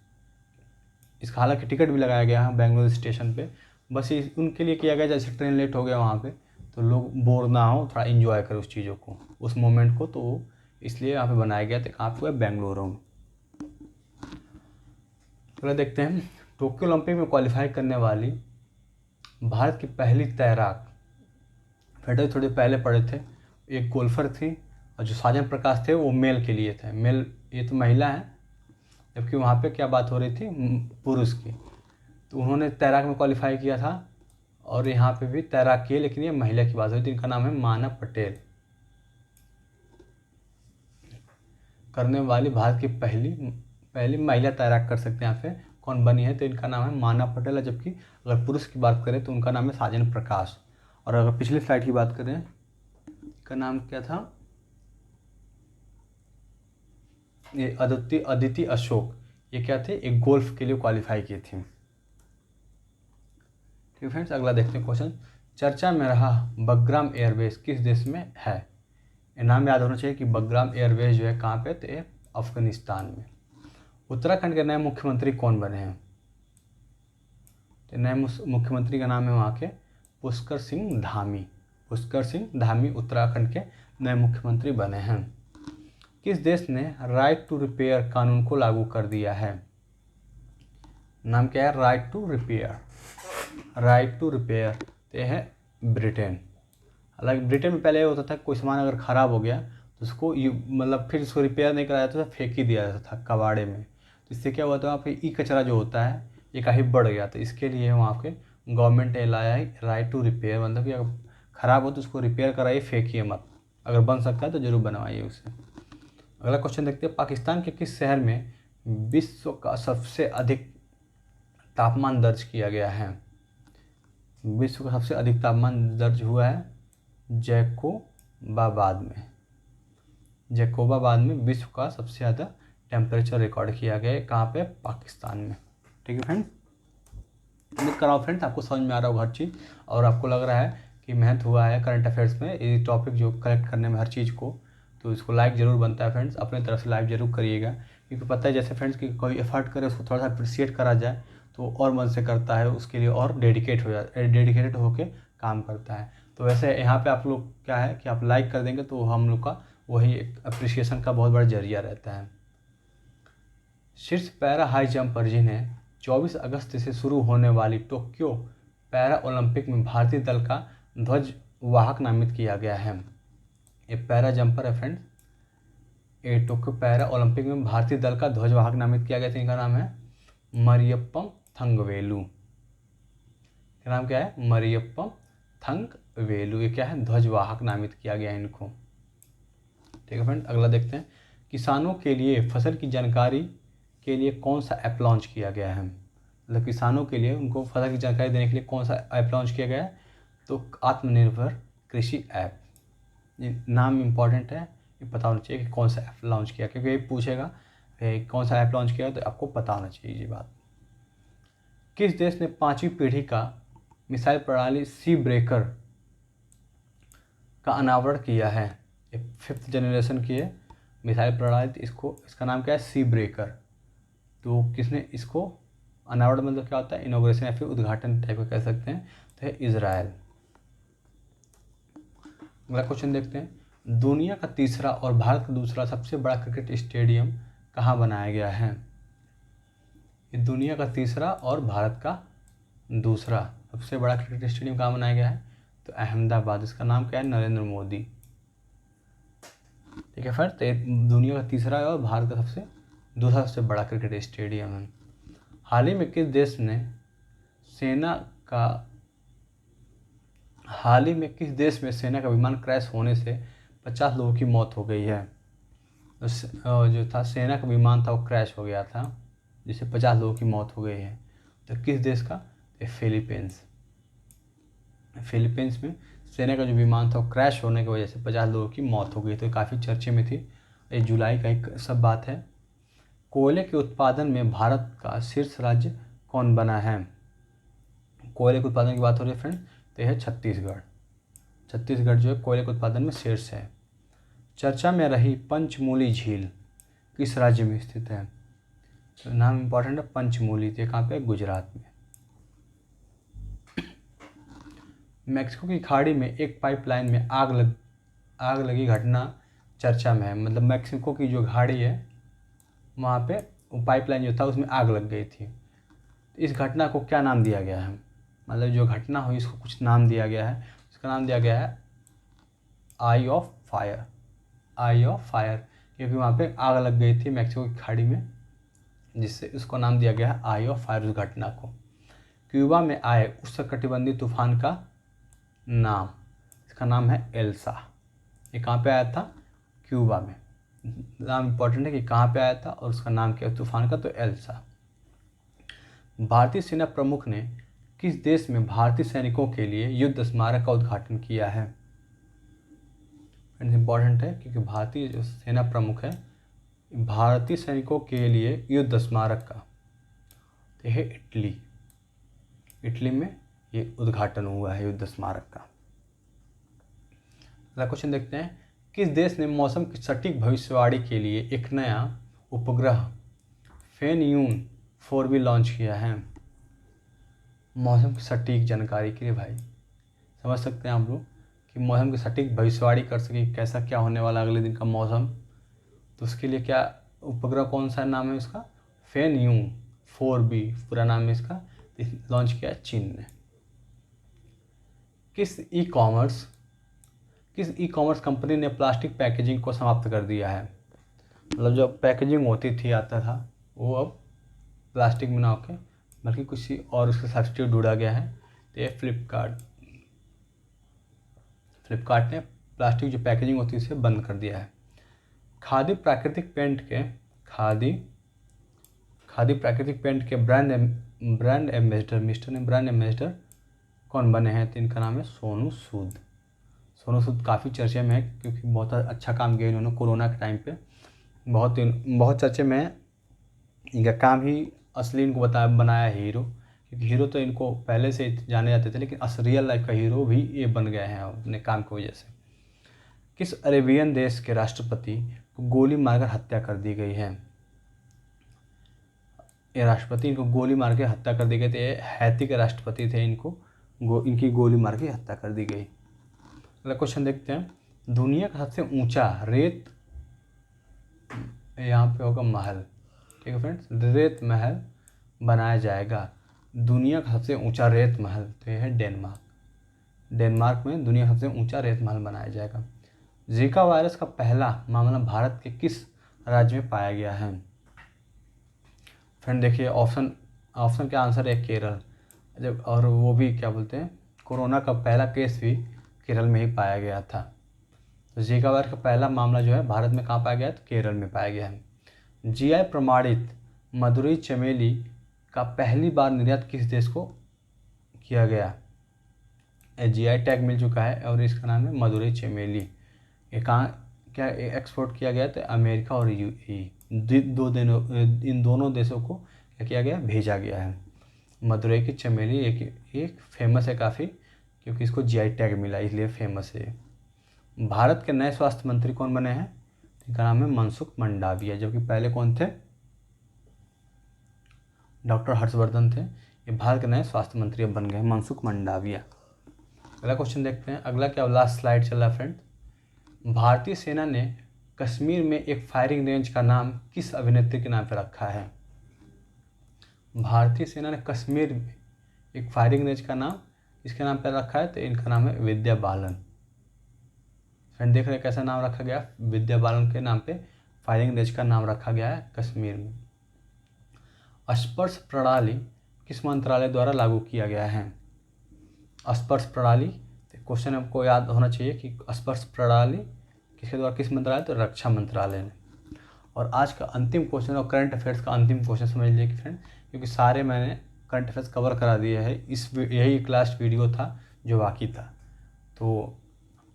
इसका हालांकि टिकट भी लगाया गया है बेंगलुरु स्टेशन पे, बस उनके लिए किया गया, जैसे ट्रेन लेट हो गया वहाँ पे तो लोग बोर ना हो, थोड़ा इन्जॉय करें उस चीज़ों को, उस मोमेंट को, तो इसलिए यहाँ पे बनाया गया था। कहाँ पे हुआ? बेंगलुरु में। तो देखते हैं, टोक्यो ओलंपिक में क्वालिफाई करने वाली भारत की पहली तैराक, फेडर थोड़े पहले पढ़े थे, एक गोल्फर थी, और जो साजन प्रकाश थे वो मेल के लिए थे। मेल, ये तो महिला है, जबकि वहाँ पे क्या बात हो रही थी? पुरुष की। तो उन्होंने तैराक में क्वालिफाई किया था और यहाँ पे भी तैराक किए, लेकिन ये महिला की बात हो रही थी। इनका नाम है माना पटेल। करने वाली भारत की पहली महिला तैराक कर सकते हैं यहाँ पे कौन बनी है? तो इनका नाम है माना पटेल है, जबकि अगर पुरुष की बात करें तो उनका नाम है साजन प्रकाश। और अगर पिछली फ्लाइट की बात करें, का नाम क्या था, ये अदिति अशोक, ये क्या थे, एक गोल्फ के लिए क्वालिफाई की थी। ठीक है फ्रेंड्स, अगला देखते हैं क्वेश्चन। चर्चा में रहा बग्राम एयरवेज किस देश में है? ये नाम याद होना चाहिए कि बग्राम एयरवेज जो है कहाँ पे, तो ये अफगानिस्तान में। उत्तराखंड के नए मुख्यमंत्री कौन बने हैं? तो नए मुख्यमंत्री का नाम है वहाँ के पुष्कर सिंह धामी। पुष्कर सिंह धामी उत्तराखंड के नए मुख्यमंत्री बने हैं। किस देश ने राइट टू रिपेयर कानून को लागू कर दिया है? नाम क्या है, right to repair. Right to repair ये है ब्रिटेन। हालांकि ब्रिटेन में पहले ये होता था कोई सामान अगर ख़राब हो गया तो उसको मतलब फिर उसको रिपेयर नहीं कराया जाता था, फेंक ही दिया जाता था कबाड़े में। तो इससे क्या हुआ था, वहाँ पे ई कचरा जो होता है ये काफ़ी बढ़ गया। तो इसके लिए वहाँ के गवर्नमेंट ने लाया है राइट टू रिपेयर, मतलब कि अगर ख़राब हो तो उसको रिपेयर कराइए, फेंकिए मत, अगर बन सकता है तो ज़रूर बनवाइए उसे। अगला क्वेश्चन देखते हैं। पाकिस्तान के किस शहर में विश्व का सबसे अधिक तापमान दर्ज किया गया है? विश्व का सबसे अधिक तापमान दर्ज हुआ है जैकोबाबाद में। जैकोबाबाद में विश्व का सबसे ज़्यादा टेम्परेचर रिकॉर्ड किया गया है। कहाँ पे? पाकिस्तान में। ठीक है फ्रेंड्स, उम्मीद कर रहा हूँ फ्रेंड्स आपको समझ में आ रहा होगा हर चीज़, और आपको लग रहा है कि मेहनत हुआ है करंट अफेयर्स में ये टॉपिक जो कलेक्ट करने में हर चीज़ को। तो इसको लाइक ज़रूर बनता है फ्रेंड्स, अपने तरफ से लाइक ज़रूर करिएगा, क्योंकि पता है जैसे फ्रेंड्स कि कोई एफर्ट करे उसको थोड़ा सा अप्रिशिएट करा जाए तो और मन से करता है, उसके लिए और डेडिकेटेड होकर काम करता है। तो वैसे यहाँ पे आप लोग क्या है कि आप लाइक कर देंगे तो हम लोग का वही एक अप्रिसिएशन का बहुत बड़ा जरिया रहता है। शीर्ष पैरा हाई जंपर जिन्हें 24 अगस्त से शुरू होने वाली टोक्यो पैरा ओलंपिक में भारतीय दल का ध्वज वाहक नामित किया गया है। ये पैरा जंपर है फ्रेंड्स, ये टोक्यो पैरा ओलंपिक में भारतीय दल का ध्वजवाहक नामित किया गया था। इनका नाम है मरियप्पम थंगवेलु। क्या नाम क्या है? मरियप्पम थंगवेलु। ये क्या है? ध्वजवाहक नामित किया गया है इनको। ठीक है फ्रेंड, अगला देखते हैं। किसानों के लिए फसल की जानकारी के लिए कौन सा ऐप लॉन्च किया गया है? मतलब किसानों के लिए उनको फसल की जानकारी देने के लिए कौन सा ऐप लॉन्च किया गया है? तो आत्मनिर्भर कृषि ऐप। ये नाम इम्पॉर्टेंट है, ये पता होना चाहिए कि कौन सा ऐप लॉन्च किया, क्योंकि ये पूछेगा कौन सा ऐप लॉन्च किया तो आपको पता होना चाहिए ये बात। किस देश ने 5वीं पीढ़ी का मिसाइल प्रणाली सी ब्रेकर का अनावरण किया है? ये 5th जनरेशन की है मिसाइल प्रणाली, इसका नाम क्या है? सी ब्रेकर। तो किसने इसको अनावरण, मतलब क्या होता है? इनॉग्रेशन या फिर उद्घाटन टाइप का कह सकते हैं, तो है इजराइल। अगला क्वेश्चन देखते हैं। दुनिया का तीसरा और भारत का दूसरा सबसे बड़ा क्रिकेट स्टेडियम कहाँ बनाया गया है? ये दुनिया का तीसरा और भारत का दूसरा सबसे बड़ा क्रिकेट स्टेडियम कहाँ बनाया गया है? तो अहमदाबाद। इसका नाम क्या है? नरेंद्र मोदी। ठीक है फ्रेंड्स, तो दुनिया का तीसरा है और भारत का दूसरा सबसे बड़ा क्रिकेट स्टेडियम है। हाल ही में किस देश में सेना का विमान क्रैश होने से 50 लोगों की मौत हो गई है? जो था सेना का विमान था वो क्रैश हो गया था, जिससे 50 लोगों की मौत हो गई है। तो किस देश का? फिलीपींस। फिलीपींस में सेना का जो विमान था वो क्रैश होने की वजह से 50 लोगों की मौत हो गई। तो काफ़ी चर्चे में थी, ये जुलाई का एक सब बात है। कोयले के उत्पादन में भारत का शीर्ष राज्य कौन बना है? कोयले के उत्पादन की बात हो रही है फ्रेंड, तो यह है छत्तीसगढ़। छत्तीसगढ़ जो है कोयले के उत्पादन में शीर्ष है। चर्चा में रही पंचमूली झील किस राज्य में स्थित है? तो नाम इंपॉर्टेंट है, पंचमूली। तो कहाँ पे? गुजरात में। मैक्सिको की खाड़ी में एक पाइपलाइन में आग लगी घटना चर्चा में है। मतलब मैक्सिको की जो खाड़ी है वहाँ पे वो पाइपलाइन जो था उसमें आग लग गई थी। इस घटना को क्या नाम दिया गया है? मतलब जो घटना हुई इसको कुछ नाम दिया गया है, उसका नाम दिया गया है eye of fire. Eye of fire, क्योंकि वहाँ पे आग लग गई थी मैक्सिको की खाड़ी में, जिससे उसको नाम दिया गया है आई ऑफ फायर उस घटना को। क्यूबा में आए उष्णकटिबंधीय तूफान का नाम, इसका नाम है एल्सा। ये कहाँ पे आया था? क्यूबा में। नाम इम्पोर्टेंट है कि कहाँ पे आया था और उसका नाम क्या है तूफान का, तो एल्सा। भारतीय सेना प्रमुख ने किस देश में भारतीय सैनिकों के लिए युद्ध स्मारक का उद्घाटन किया है? इम्पॉर्टेंट है क्योंकि भारतीय जो सेना प्रमुख है, भारतीय सैनिकों के लिए युद्ध स्मारक का, तो यह इटली, इटली में ये उद्घाटन हुआ है युद्ध स्मारक का। अगला क्वेश्चन देखते हैं, किस देश ने मौसम की सटीक भविष्यवाणी के लिए एक नया उपग्रह फेनयून 4B लॉन्च किया है? मौसम की सटीक जानकारी के लिए भाई समझ सकते हैं आप लोग कि मौसम की सटीक भविष्यवाणी कर सके कैसा क्या होने वाला अगले दिन का मौसम, तो उसके लिए क्या उपग्रह कौन सा नाम है उसका? फेनयून 4B पूरा नाम है इसका, लॉन्च किया चीन ने। किस ई कॉमर्स कंपनी ने प्लास्टिक पैकेजिंग को समाप्त कर दिया है? मतलब जो पैकेजिंग होती थी आता था वो अब प्लास्टिक में ना होकर बल्कि किसी और उसके सब्स्टिट्यूट ढूंढा गया है, तो ये फ्लिपकार्ट ने प्लास्टिक जो पैकेजिंग होती है उसे बंद कर दिया है। खादी प्राकृतिक पेंट के ब्रांड एम्बेसडर ब्रांड एम्बेसडर कौन बने हैं? तो इनका नाम है सोनू सूद। सोनू सूद काफ़ी चर्चे में है क्योंकि बहुत अच्छा काम किया इन्होंने कोरोना के टाइम पे, बहुत चर्चे में है। इनका काम ही असली इनको बनाया हीरो, क्योंकि हीरो तो इनको पहले से जाने जाते थे, लेकिन रियल लाइफ का हीरो भी ये बन गए हैं अपने काम की वजह से। किस अरेबियन देश के राष्ट्रपति को गोली मारकर हत्या कर दी गई है? ये राष्ट्रपति इनको गोली मार के हत्या कर दी गई थी, हैती के राष्ट्रपति थे, इनकी गोली मार के हत्या कर दी गई। अगला क्वेश्चन देखते हैं, दुनिया का सबसे ऊंचा रेत, यहाँ पे होगा महल, ठीक है फ्रेंड्स, रेत महल बनाया जाएगा। दुनिया का सबसे ऊंचा रेत महल, तो यह है डेनमार्क में दुनिया का सबसे ऊंचा रेत महल बनाया जाएगा। जीका वायरस का पहला मामला भारत के किस राज्य में पाया गया है? फ्रेंड देखिए ऑप्शन का आंसर है केरल, जब और वो भी क्या बोलते हैं, कोरोना का पहला केस भी केरल में ही पाया गया था। तो जीका वायरस का पहला मामला जो है भारत में कहाँ पाया गया है? तो केरल में पाया गया है। जीआई प्रमाणित मदुरई चमेली का पहली बार निर्यात किस देश को किया गया? जीआई टैग मिल चुका है और इसका नाम है मदुरई चमेली। ये क्या एक्सपोर्ट किया गया? तो अमेरिका और यूएई, इन दोनों देशों को क्या किया गया? भेजा गया है। मदुरई की चमेली एक फेमस है काफ़ी, क्योंकि इसको जीआई टैग मिला इसलिए फेमस है। भारत के नए स्वास्थ्य मंत्री कौन बने हैं? इनका नाम है मनसुख मंडाविया, जबकि पहले कौन थे? डॉक्टर हर्षवर्धन थे। ये भारत के नए स्वास्थ्य मंत्री अब बन गए मनसुख मंडाविया। अगला क्वेश्चन देखते हैं, अगला क्या लास्ट स्लाइड चल रहा है फ्रेंड। भारतीय सेना ने कश्मीर में एक फायरिंग रेंज का नाम किस अभिनेत्री के नाम पर रखा है? भारतीय सेना ने कश्मीर में एक फायरिंग रेंज का नाम इसके नाम पर रखा है, तो इनका नाम है विद्या बालन। फ्रेंड देख रहे हैं कैसा नाम रखा गया? विद्या बालन के नाम पे फायरिंग रेंज का नाम रखा गया है कश्मीर में। स्पर्श प्रणाली किस मंत्रालय द्वारा लागू किया गया है? स्पर्श प्रणाली, क्वेश्चन आपको याद होना चाहिए कि स्पर्श प्रणाली किसके द्वारा, किस मंत्रालय? तो रक्षा मंत्रालय ने। और आज का अंतिम क्वेश्चन और करंट अफेयर्स का अंतिम क्वेश्चन समझ लीजिए फ्रेंड, क्योंकि सारे मैंने करंट अफेयर्स कवर करा दिए हैं, यही एक लास्ट वीडियो था जो बाकी था। तो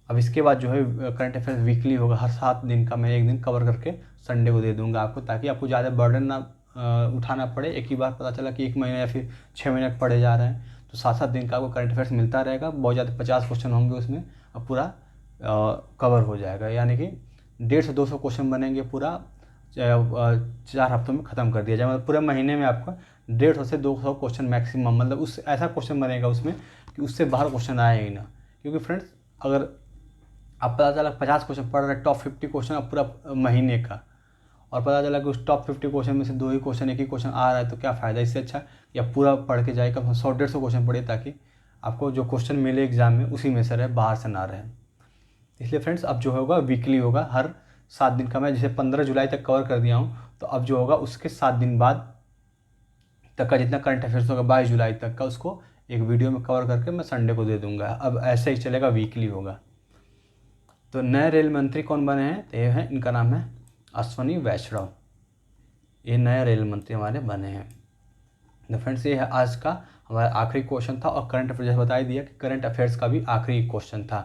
अब इसके बाद जो है करंट अफेयर्स वीकली होगा, हर 7 दिन का मैं एक दिन कवर करके संडे को दे दूंगा आपको, ताकि आपको ज़्यादा बर्डन ना उठाना पड़े। एक ही बार पता चला कि 1 महीने या फिर 6 महीने पढ़े जा रहे हैं, तो 7-7 दिन का आपको करंट अफेयर्स मिलता रहेगा। बहुत ज़्यादा 50 क्वेश्चन होंगे उसमें, अब पूरा कवर हो जाएगा, यानी कि 150 से 200 क्वेश्चन बनेंगे, पूरा 4 हफ्तों में ख़त्म कर दिया जाए। मतलब पूरे महीने में आपका 150 से 200 क्वेश्चन मैक्सिमम, मतलब उस ऐसा क्वेश्चन बनेगा उसमें कि उससे बाहर क्वेश्चन आए ही ना। क्योंकि फ्रेंड्स अगर आप पता चला 50 क्वेश्चन पढ़ रहे, टॉप 50 क्वेश्चन अब पूरा महीने का, और पता चला कि उस टॉप 50 क्वेश्चन में से 2 ही क्वेश्चन, 1 ही क्वेश्चन आ रहा है, तो क्या फ़ायदा? इससे अच्छा या पूरा पढ़ के जाए, कम 100-150 क्वेश्चन पढ़े, ताकि आपको जो क्वेश्चन मिले एग्जाम में उसी में से रहे, बाहर से ना रहे। इसलिए फ्रेंड्स अब जो होगा वीकली होगा, हर 7 दिन का। मैं जैसे 15 जुलाई तक कवर कर दिया हूँ, तो अब जो होगा उसके 7 दिन बाद तक का जितना करंट अफेयर्स होगा 22 जुलाई तक का, उसको एक वीडियो में कवर करके मैं संडे को दे दूँगा। अब ऐसे ही चलेगा, वीकली होगा। तो नए रेल मंत्री कौन बने हैं? तो ये हैं, इनका नाम है अश्वनी वैष्णव। ये नए रेल मंत्री हमारे बने हैं। तो फ्रेंड्स ये है आज का हमारा आखिरी क्वेश्चन था, और करंट अफेयर जैसे बता ही दिया कि करंट अफेयर्स का भी आखिरी क्वेश्चन था।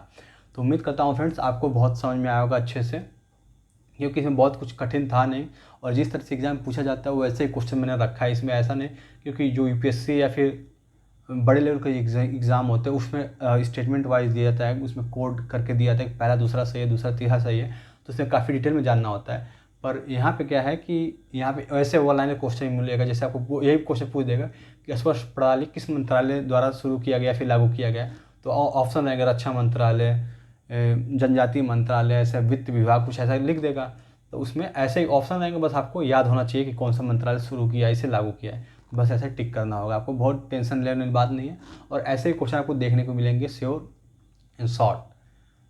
तो उम्मीद करता हूँ फ्रेंड्स आपको बहुत समझ में आया होगा अच्छे से, क्योंकि इसमें बहुत कुछ कठिन था नहीं, और जिस तरह से एग्ज़ाम पूछा जाता है वैसे ही क्वेश्चन मैंने रखा है इसमें, ऐसा नहीं। क्योंकि जो यूपीएससी या फिर बड़े लेवल के एग्ज़ाम होते हैं उसमें स्टेटमेंट वाइज दिया जाता है, उसमें कोड करके दिया जाता है कि पहला दूसरा सही है, दूसरा तीसरा सही है, तो उसमें काफ़ी डिटेल में जानना होता है। पर यहाँ पे क्या है कि यहाँ पे वैसे वन लाइनर क्वेश्चन ही मिलेगा, जैसे आपको यही क्वेश्चन पूछ देगा कि स्पर्श प्रणाली किस मंत्रालय द्वारा शुरू किया गया फिर लागू किया गया, तो ऑप्शन रहेगा रक्षा मंत्रालय, जनजातीय मंत्रालय, ऐसा वित्त विभाग, कुछ ऐसा लिख देगा। तो उसमें ऐसे ही ऑप्शन रहेंगे, बस आपको याद होना चाहिए कि कौन सा मंत्रालय शुरू किया है, इसे लागू किया है, बस ऐसे टिक करना होगा। आपको बहुत टेंशन लेने वाली बात नहीं है, और ऐसे ही क्वेश्चन आपको देखने को मिलेंगे श्योर इन शॉर्ट,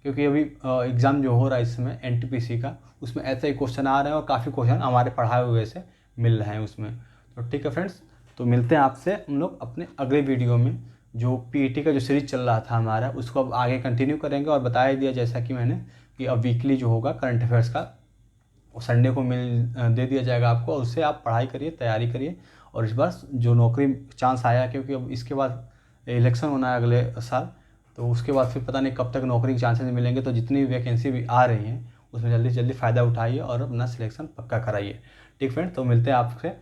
क्योंकि अभी एग्ज़ाम जो हो रहा है इस समय एनटीपीसी का, उसमें ऐसे ही क्वेश्चन आ रहे हैं और काफ़ी क्वेश्चन हमारे पढ़ाए हुए से मिल रहे हैं उसमें। तो ठीक है फ्रेंड्स, तो मिलते हैं आपसे हम लोग अपने अगले वीडियो में। जो पीईटी का जो सीरीज चल रहा था हमारा, उसको अब आगे कंटिन्यू करेंगे, और बता ही दिया जैसा कि मैंने कि अब वीकली जो होगा करंट अफेयर्स का संडे को दे दिया जाएगा आपको, और उससे आप पढ़ाई करिए, तैयारी करिए, और इस बार जो नौकरी चांस आया, क्योंकि अब इसके बाद इलेक्शन होना है अगले साल, तो उसके बाद फिर पता नहीं कब तक नौकरी के चांसेस मिलेंगे। तो जितनी वैकेंसी भी आ रही हैं उसमें जल्दी से जल्दी फ़ायदा उठाइए और अपना सिलेक्शन पक्का कराइए। ठीक फ्रेंड, तो मिलते हैं आपसे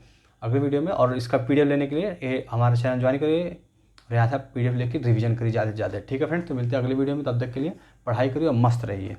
अगले वीडियो में, और इसका पीडीएफ लेने के लिए ये हमारा चैनल ज्वाइन करिए, और यहाँ से आप पीडीएफ लेकर रिवीजन करिए ज़्यादा से ज़्यादा। ठीक है फ्रेंड, तो मिलते हैं अगले वीडियो में, तब तक के लिए पढ़ाई करिए और मस्त रहिए।